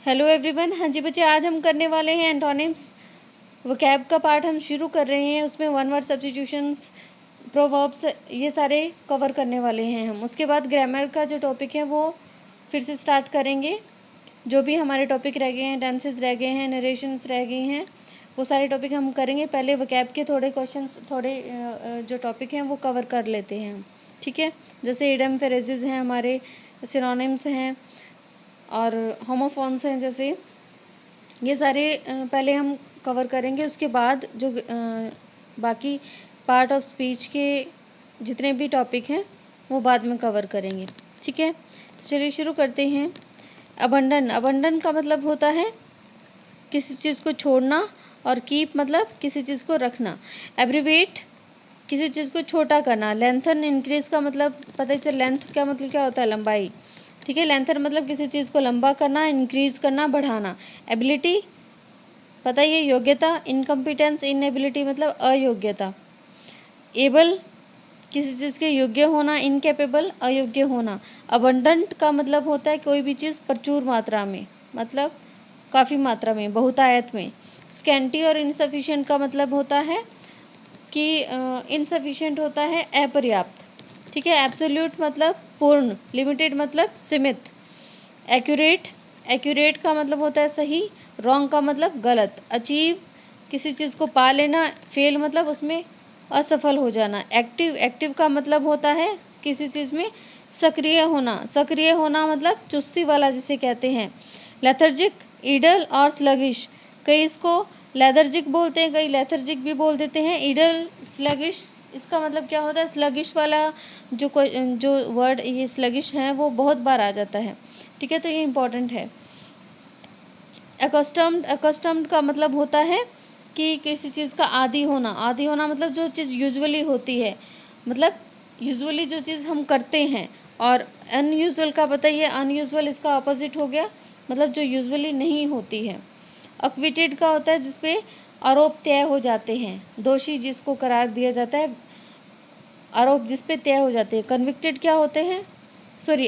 Hello everyone. हाँ जी बच्चे, आज हम करने वाले हैं एंटोनिम्स। वोकैब का पार्ट हम शुरू कर रहे हैं। उसमें वन वर्ड सब्स्टिट्यूशंस, प्रोवर्ब्स, ये सारे कवर करने वाले हैं हम। उसके बाद ग्रामर का जो टॉपिक है वो फिर से स्टार्ट करेंगे। जो भी हमारे टॉपिक रह गए हैं, टेंसेस रह गए हैं, नरेशंस रह गई हैं, वो सारे टॉपिक हम करेंगे। पहले वोकैब के थोड़े क्वेश्चंस, जो टॉपिक हैं वो कवर कर लेते हैं हम, ठीक है। जैसे इडम, फ्रेजेस हैं, हमारे सिनोनिम्स हैं और होमोफोन्स हैं, जैसे ये सारे पहले हम कवर करेंगे। उसके बाद जो बाकी पार्ट ऑफ स्पीच के जितने भी टॉपिक हैं वो बाद में कवर करेंगे, ठीक है। तो चलिए शुरू करते हैं। अबंडन का मतलब होता है किसी चीज़ को छोड़ना, और कीप मतलब किसी चीज़ को रखना। एब्रीवेट किसी चीज़ को छोटा करना। लेंथन, इंक्रीज का मतलब पता ही चल, लेंथ का मतलब क्या होता है, लंबाई, ठीक है। लेंथन मतलब किसी चीज़ को लंबा करना, इंक्रीज करना, बढ़ाना। एबिलिटी पता ही है, योग्यता। इनकम्पिटेंस, इनएबिलिटी मतलब अयोग्यता। एबल किसी चीज़ के योग्य होना, इनकेपेबल अयोग्य होना। अबंडेंट का मतलब होता है कोई भी चीज़ प्रचुर मात्रा में, मतलब काफ़ी मात्रा में, बहुतायत में। स्कैंटी और इनसफिशिएंट का मतलब होता है कि इनसफिशिएंट होता है अपर्याप्त, ठीक है। एब्सोल्यूट मतलब पूर्ण, लिमिटेड मतलब सीमित। एक्यूरेट का मतलब होता है सही, रॉन्ग का मतलब गलत। अचीव किसी चीज़ को पा लेना, फेल मतलब उसमें असफल हो जाना। एक्टिव का मतलब होता है किसी चीज़ में सक्रिय होना मतलब चुस्ती वाला जिसे कहते हैं। लेथर्जिक, ईडल और स्लगिश, कई इसको लेथर्जिक बोलते हैं, कई लेथर्जिक भी बोल देते हैं। ईडल, स्लगिश, इसका मतलब क्या होता है, स्लगिश वाला जो वर्ड ये स्लगिश है वो बहुत बार आ जाता है, ठीक है, तो ये इम्पोर्टेंट है। अकस्टम्ड का मतलब होता है कि किसी चीज़ का आदी होना मतलब जो चीज़ यूजुअली होती है, मतलब यूजुअली जो चीज़ हम करते हैं। और अनयूजुअल का बताइए, अनयूजुअल इसका अपोजिट हो गया, मतलब जो यूजुअली नहीं होती है। अक्विटेड का होता है जिसपे आरोप तय हो जाते हैं, दोषी जिसको करार दिया जाता है, आरोप जिसपे तय हो जाते हैं। कन्विक्टेड क्या होते हैं,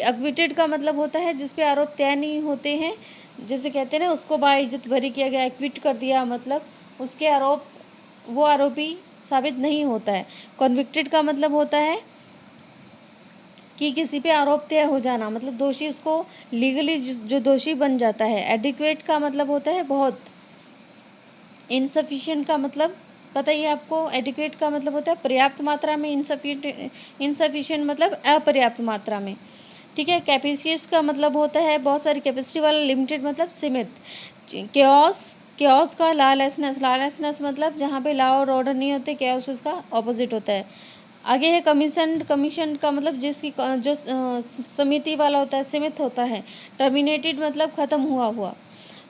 अक्विटेड का मतलब होता है जिसपे आरोप तय नहीं होते हैं, जैसे कहते हैं ना उसको बाइज्जत बरी किया गया, एक्विट कर दिया, मतलब उसके आरोप, वो आरोपी साबित नहीं होता है। कन्विक्टेड का मतलब होता है कि किसी पे आरोप तय हो जाना, मतलब दोषी, उसको लीगली जो दोषी बन जाता है। एडिक्वेट का मतलब होता है बहुत। इनसफिशिएंट का मतलब पता ही है आपको, एडिक्वेट का मतलब होता है पर्याप्त मात्रा में, इनसफिशिएंट मतलब अपर्याप्त मात्रा में, ठीक है। कैपेसियस का मतलब होता है बहुत सारी कैपेसिटी वाला, लिमिटेड मतलब सीमित। केओस का लॉलेसनेस मतलब जहाँ पे लॉ और ऑर्डर नहीं होते, केओस उसका ऑपोजिट होता है। आगे है कमीशन का मतलब जिसकी जो समिति वाला होता है, सीमित होता है। टर्मिनेटेड मतलब खत्म हुआ।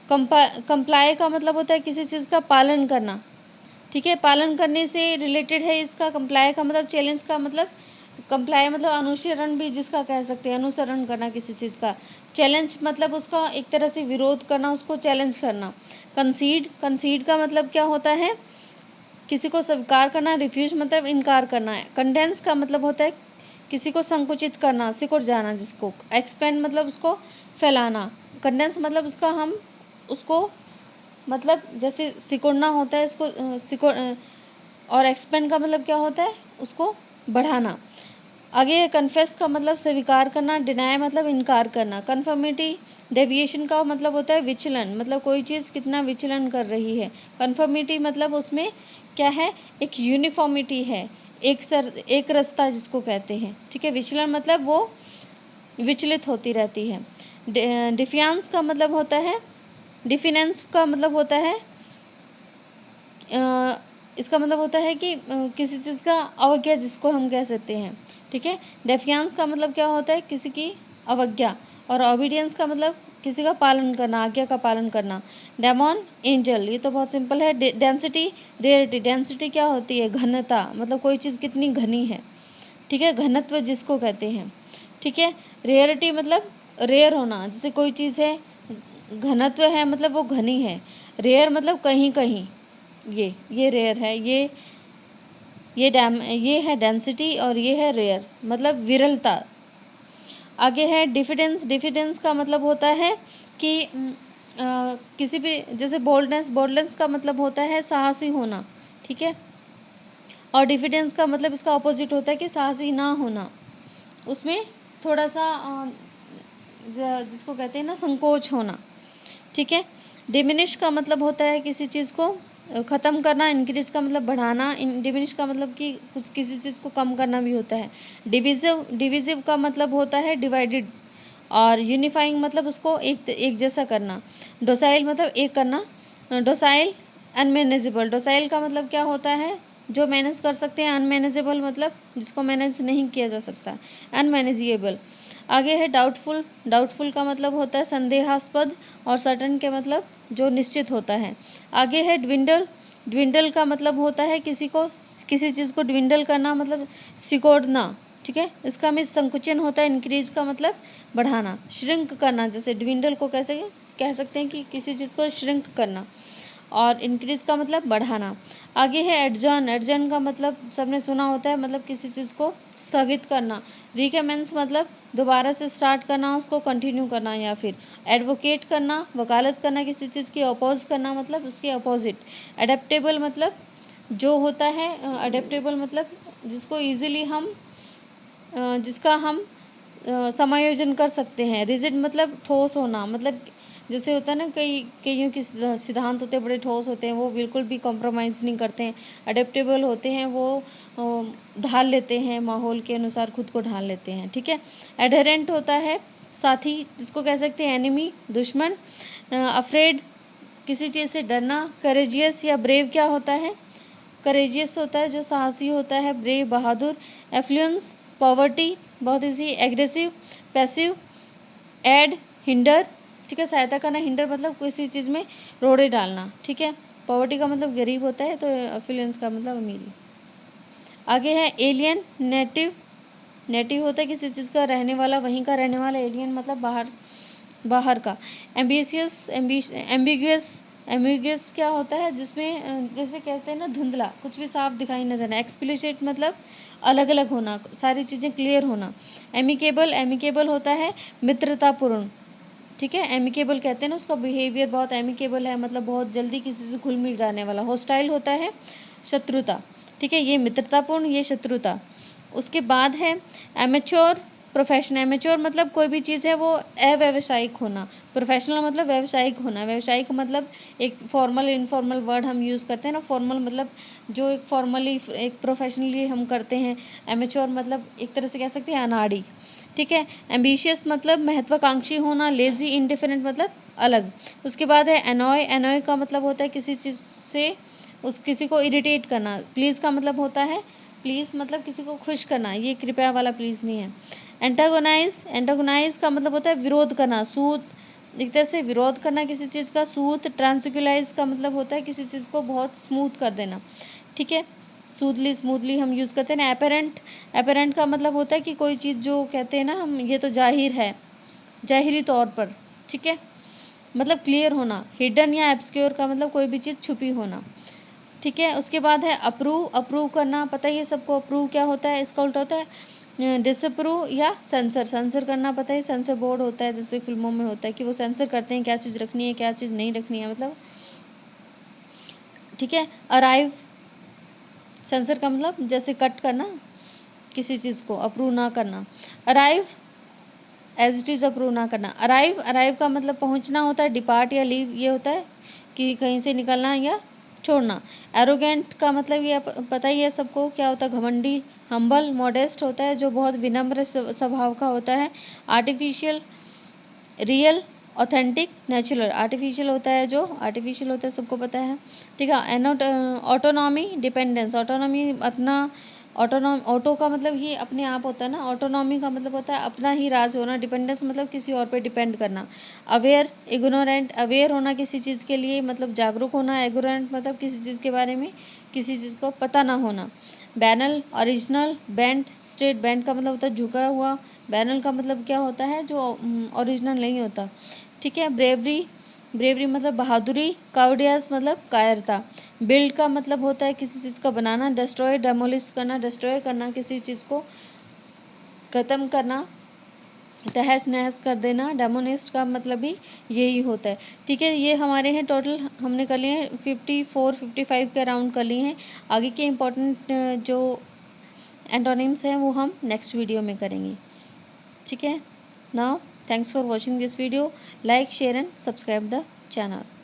कंप्लाई का मतलब होता है किसी चीज़ का पालन करना, ठीक है, पालन करने से रिलेटेड है इसका। कंप्लाई का मतलब चैलेंज का मतलब, कंप्लाई मतलब अनुसरण भी जिसका कह सकते हैं, अनुसरण करना किसी चीज़ का। चैलेंज मतलब उसका एक तरह से विरोध करना, उसको चैलेंज करना। कंसीड का मतलब क्या होता है, किसी को स्वीकार करना। रिफ्यूज मतलब इनकार करना है। कंडेंस का मतलब होता है किसी को संकुचित करना, सिकुड़ जाना जिसको। एक्सपेंड मतलब उसको फैलाना। कंडेंस मतलब उसको मतलब जैसे सिकुड़ना होता है, इसको और एक्सपेंड का मतलब क्या होता है, उसको बढ़ाना। आगे है कन्फेस का मतलब स्वीकार करना। डिनाई मतलब इनकार करना। कन्फर्मिटी, डेविएशन का मतलब होता है विचलन, मतलब कोई चीज़ कितना विचलन कर रही है। कन्फर्मिटी मतलब उसमें क्या है, एक यूनिफॉर्मिटी है, एक रास्ता जिसको कहते हैं, ठीक है। विचलन मतलब वो विचलित होती रहती है। डिफियांस का मतलब होता है, डिफिनेंस का मतलब होता है इसका मतलब होता है कि किसी चीज़ का अवज्ञा जिसको हम कह सकते हैं, ठीक है। डेफियांस का मतलब क्या होता है, किसी की अवज्ञा। और ओबीडियंस का मतलब किसी का पालन करना, आज्ञा का पालन करना। डेमोन, एंजल, ये तो बहुत सिंपल है। डेंसिटी, रेयरिटी, डेंसिटी क्या होती है, घनता, मतलब कोई चीज़ कितनी घनी है, ठीक है, घनत्व जिसको कहते हैं, ठीक है। रेयरिटी मतलब रेयर होना, जैसे कोई चीज़ है, घनत्व है मतलब वो घनी है। रेयर मतलब कहीं कहीं, ये रेयर है, ये है डेंसिटी, और ये है रेयर मतलब विरलता। आगे है डिफिडेंस का मतलब होता है कि किसी भी जैसे बोल्डनेस का मतलब होता है साहसी होना, ठीक है। और डिफिडेंस का मतलब इसका अपोजिट होता है कि साहसी ना होना, उसमें थोड़ा सा जिसको कहते हैं ना संकोच होना, ठीक है। डिमिनिश का मतलब होता है किसी चीज़ को ख़त्म करना, इंक्रीज का मतलब बढ़ाना, डिमिनिश का मतलब कि कुछ किसी चीज़ को कम करना भी होता है। डिविजिव का मतलब होता है डिवाइडेड, और यूनिफाइंग मतलब उसको एक जैसा करना। डोसाइल मतलब एक करना। डोसाइल अनमैनेजेबल, डोसाइल का मतलब क्या होता है, जो मैनेज कर सकते हैं। अनमैनेजेबल मतलब जिसको मैनेज नहीं किया जा सकता, अनमैनेजेबल। आगे है डाउटफुल, डाउटफुल का मतलब होता है संदेहास्पद, और सर्टन के मतलब जो निश्चित होता है। आगे है ड्विंडल, ड्विंडल का मतलब होता है किसी चीज़ को ड्विंडल करना मतलब सिकोड़ना, ठीक है। इसका में संकुचन होता है। इंक्रीज का मतलब बढ़ाना। श्रिंक करना, जैसे ड्विंडल को कैसे कह सकते हैं कि किसी चीज़ को श्रिंक करना, और इंक्रीज का मतलब बढ़ाना। आगे है एडजर्न, एडजर्न का मतलब सबने सुना होता है, मतलब किसी चीज़ को स्थगित करना। रिकमेंस मतलब दोबारा से स्टार्ट करना, उसको कंटिन्यू करना, या फिर एडवोकेट करना, वकालत करना, किसी चीज़ की अपोज करना मतलब उसके अपोजिट। अडेप्टेबल मतलब जो होता है, अडेप्टेबल मतलब जिसको ईजिली हम जिसका हम समायोजन कर सकते हैं। रिजिड मतलब ठोस होना, मतलब जैसे होता है ना कईयों के सिद्धांत होते हैं बड़े ठोस होते हैं, वो बिल्कुल भी कॉम्प्रोमाइज़ नहीं करते हैं। अडेप्टेबल होते हैं, वो ढाल लेते हैं, माहौल के अनुसार खुद को ढाल लेते हैं, ठीक है। एडहेरेंट होता है साथी, जिसको कह सकते हैं एनिमी, दुश्मन। अफ्रेड किसी चीज़ से डरना। करेजियस या ब्रेव क्या होता है, करेजियस होता है जो साहसी होता है, ब्रेव बहादुर। एफ्लुएंस पॉवर्टी बहुत easy. Aggressive, passive. Aid hinder, ठीक है, सहायता करना। हिंडर मतलब किसी चीज़ में रोड़े डालना, ठीक है। पॉवर्टी का मतलब गरीब होता है, तो एफ्लुएंस का मतलब अमीरी। आगे है एलियन, नेटिव, नेटिव होता है किसी चीज़ का रहने वाला, वहीं का रहने वाला। एलियन मतलब बाहर का। एम्बिशियस, एम्बिगुअस, एम्बिगुअस क्या होता है, जिसमें जैसे कहते हैं ना धुंधला, कुछ भी साफ दिखाई न देना। एक्सप्लिसिट मतलब अलग अलग होना, सारी चीज़ें क्लियर होना। एमिकेबल, एमिकेबल होता है मित्रतापूर्ण, ठीक है। एमिकेबल कहते हैं ना, उसका बिहेवियर बहुत एमिकेबल है, मतलब बहुत जल्दी किसी से घुल मिल जाने वाला। हॉस्टाइल होता है शत्रुता, ठीक है, ये मित्रतापूर्ण, ये शत्रुता। उसके बाद है एमेच्योर, प्रोफेशनल। एमेच्योर मतलब कोई भी चीज़ है वो अव्यावसायिक होना। प्रोफेशनल मतलब व्यावसायिक होना। व्यावसायिक मतलब एक फॉर्मल इनफॉर्मल वर्ड हम यूज़ करते हैं ना। फॉर्मल मतलब जो एक फॉर्मली एक प्रोफेशनली हम करते हैं। एमेच्योर मतलब एक तरह से कह सकते हैं अनाड़ी, ठीक है। एम्बिशियस मतलब महत्वाकांक्षी होना। लेजी इंडिफरेंट मतलब अलग। उसके बाद है एनॉय, एनॉय का मतलब होता है किसी चीज़ से किसी को इरिटेट करना। प्लीज़ का मतलब होता है, प्लीज़ मतलब किसी को खुश करना, ये कृपया वाला प्लीज़ नहीं है। एंटागोनाइज, एंटागोनाइज का मतलब होता है विरोध करना, सूत, एक तरह से विरोध करना किसी चीज़ का। सूत। ट्रांसक्युलाइज का मतलब होता है किसी चीज़ को बहुत स्मूथ कर देना, ठीक है। स्मूथली, स्मूथली हम यूज़ करते हैं ना। एपेरेंट, एपेरेंट का मतलब होता है कि कोई चीज़ जो कहते हैं ना हम, ये तो जाहिर है, जाहिरी तौर पर, ठीक है, मतलब क्लियर होना। हिडन या एब्सक्योर का मतलब कोई भी चीज़ छुपी होना, ठीक है। उसके बाद है अप्रूव, अप्रूव करना, पता ही है सबको अप्रूव क्या होता है, इसका उल्टा होता है डिसअप्रूव या सेंसर। सेंसर करना पता है, सेंसर बोर्ड होता है, जैसे फिल्मों में होता है कि वो सेंसर करते हैं क्या चीज़ रखनी है क्या चीज़ नहीं रखनी है, मतलब, ठीक है। अराइव, सेंसर का मतलब जैसे कट करना किसी चीज़ को, अप्रूव ना करना। Arrive as it is, approve ना करना। अराइव, अराइव का मतलब पहुंचना होता है। डिपार्ट या लीव, ये होता है कि कहीं से निकलना या छोड़ना। एरोगेंट का मतलब ये पता ही है सबको क्या होता है, घमंडी। हम्बल, मॉडेस्ट होता है जो बहुत विनम्र स्वभाव का होता है। Artificial, real, authentic, natural. Artificial होता है जो आर्टिफिशियल होता है सबको पता है, ठीक है। ऑटोनॉमी, डिपेंडेंस, ऑटोनॉमी अपना, ऑटो का मतलब ये अपने आप होता है ना। ऑटोनॉमी का मतलब होता है अपना ही राज होना। डिपेंडेंस मतलब किसी और पे डिपेंड करना। अवेयर, इग्नोरेंट, अवेयर होना किसी चीज़ के लिए मतलब जागरूक होना। इग्नोरेंट मतलब किसी चीज़ के बारे में किसी चीज़ को पता ना होना। Banal, original, bent, straight. Bent का मतलब होता है झुका हुआ। बैनल का मतलब क्या होता है, जो ओरिजिनल नहीं होता, ठीक है। ब्रेवरी, ब्रेवरी मतलब बहादुरी। काउडियस मतलब कायरता। बिल्ड का मतलब होता है किसी चीज़ का बनाना। डिस्ट्रॉय, डेमोलिश करना, डिस्ट्रॉय करना किसी चीज़ को, खत्म करना, तहस नहस कर देना, डेमोनिस्ट का मतलब भी यही होता है। ठीक है, ये हमारे हैं टोटल हमने कर लिए हैं 54-55 के अराउंड कर लिए हैं। आगे के इम्पोर्टेंट जो एंटोनिम्स हैं वो हम नेक्स्ट वीडियो में करेंगे। ठीक है, now thanks for watching this video, like share and subscribe the channel.